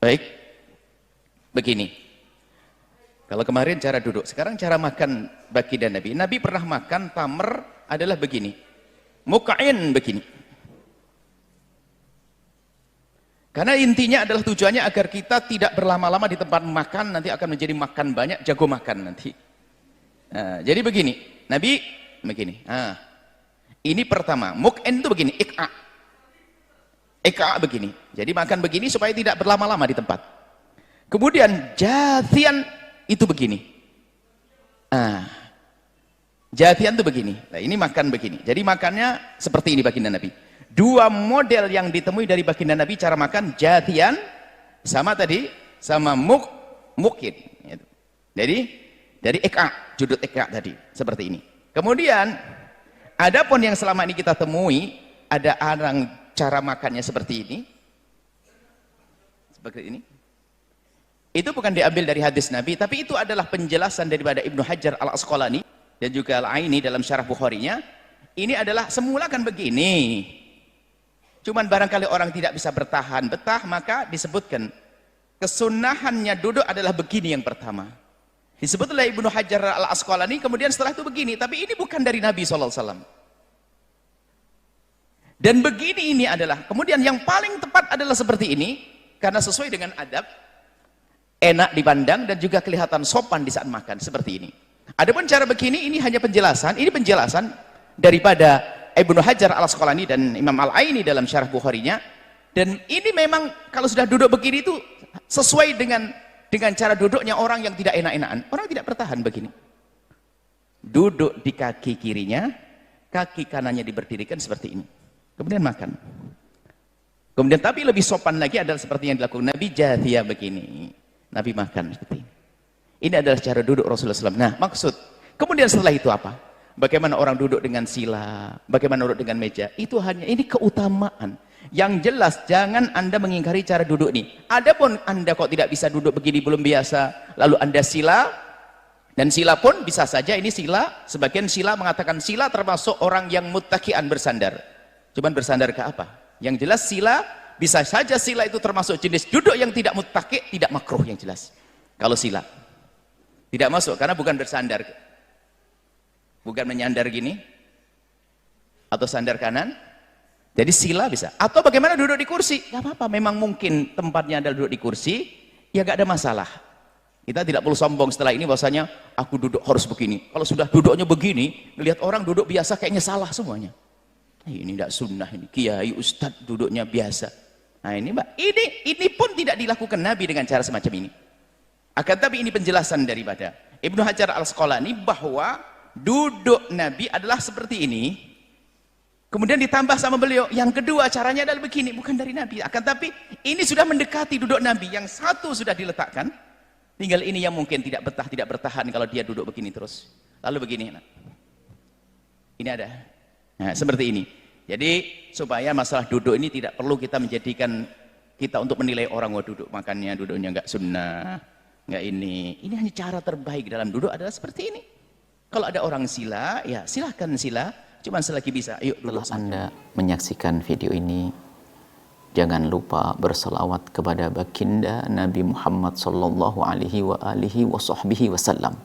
Baik, begini. Kalau kemarin cara duduk, sekarang cara makan baginda Nabi. Nabi pernah makan tamr adalah begini. Muk'in begini. Karena intinya adalah tujuannya agar kita tidak berlama-lama di tempat makan, nanti akan menjadi makan banyak, jago makan nanti. Nah, jadi begini, Nabi begini. Nah, ini pertama, muk'in itu begini, ik'a. Ik'a begini. Jadi makan begini supaya tidak berlama-lama di tempat. Kemudian jathian itu begini. Nah, jathian itu begini. Nah, ini makan begini. Jadi makannya seperti ini baginda Nabi. Dua model yang ditemui dari baginda Nabi cara makan, jathian sama tadi, sama mukin. Jadi dari ik'a, judut ik'a tadi, seperti ini. Kemudian adapun yang selama ini kita temui, ada orang cara makannya seperti ini. Seperti ini. Itu bukan diambil dari hadis Nabi, tapi itu adalah penjelasan daripada Ibnu Hajar Al-Asqalani dan juga Al-Aini dalam syarah Bukharinya. Ini adalah semula kan begini. Cuman barangkali orang tidak bisa bertahan betah, maka disebutkan kesunahannya duduk adalah begini yang pertama. Disebut oleh Ibnu Hajar Al-Asqalani, kemudian setelah itu begini, tapi ini bukan dari Nabi SAW. Dan begini ini adalah, kemudian yang paling tepat adalah seperti ini, karena sesuai dengan adab, enak dipandang dan juga kelihatan sopan di saat makan seperti ini. Adapun cara begini ini hanya penjelasan, ini penjelasan daripada Ibnu Hajar Al-Asqalani dan Imam Al-Aini dalam syarah Bukharinya. Dan ini memang kalau sudah duduk begini itu sesuai dengan cara duduknya orang yang tidak enak-enakan. Orang tidak bertahan begini. Duduk di kaki kirinya, kaki kanannya diberdirikan seperti ini. Kemudian makan. Kemudian tapi lebih sopan lagi adalah seperti yang dilakukan Nabi, jathiyah begini. Nabi makan seperti ini. Ini adalah cara duduk Rasulullah SAW. Nah, maksud, kemudian setelah itu apa? Bagaimana orang duduk dengan sila, bagaimana duduk dengan meja, itu hanya, ini keutamaan. Yang jelas, jangan Anda mengingkari cara duduk ini. Adapun Anda kok tidak bisa duduk begini, belum biasa, lalu Anda sila, dan sila pun bisa saja, ini sila, sebagian sila mengatakan sila termasuk orang yang muttaki'an bersandar. Cuman bersandar ke apa? Yang jelas sila, bisa saja sila itu termasuk jenis duduk yang tidak muttaki', tidak makruh yang jelas. Kalau sila tidak masuk karena bukan bersandar, bukan menyandar gini atau sandar kanan. Jadi sila bisa. Atau bagaimana duduk di kursi? Gak apa-apa, memang mungkin tempatnya adalah duduk di kursi, ya gak ada masalah. Kita tidak perlu sombong setelah ini bahwasanya aku duduk harus begini. Kalau sudah duduknya begini, lihat orang duduk biasa kayaknya salah semuanya. Ini tidak sunnah, ini kiai ustadz duduknya biasa. Nah ini mbak, ini pun tidak dilakukan Nabi dengan cara semacam ini. Akan tapi ini penjelasan daripada Ibnu Hajar Al-Asqalani bahwa duduk Nabi adalah seperti ini. Kemudian ditambah sama beliau, yang kedua caranya adalah begini, bukan dari Nabi. Akan tapi ini sudah mendekati duduk Nabi, yang satu sudah diletakkan. Tinggal ini yang mungkin tidak bertahan kalau dia duduk begini terus. Lalu begini. Nah. Ini ada. Nah, seperti ini. Jadi supaya masalah duduk ini tidak perlu kita menjadikan kita untuk menilai orang wah duduk makannya duduknya enggak sunnah, enggak ini. Ini hanya cara terbaik dalam duduk adalah seperti ini. Kalau ada orang sila, ya silahkan sila. Cuman selagi bisa, ayo duduk. Setelah Anda menyaksikan video ini, jangan lupa berselawat kepada baginda Nabi Muhammad sallallahu alaihi wa alihi wa sahbihi wasallam.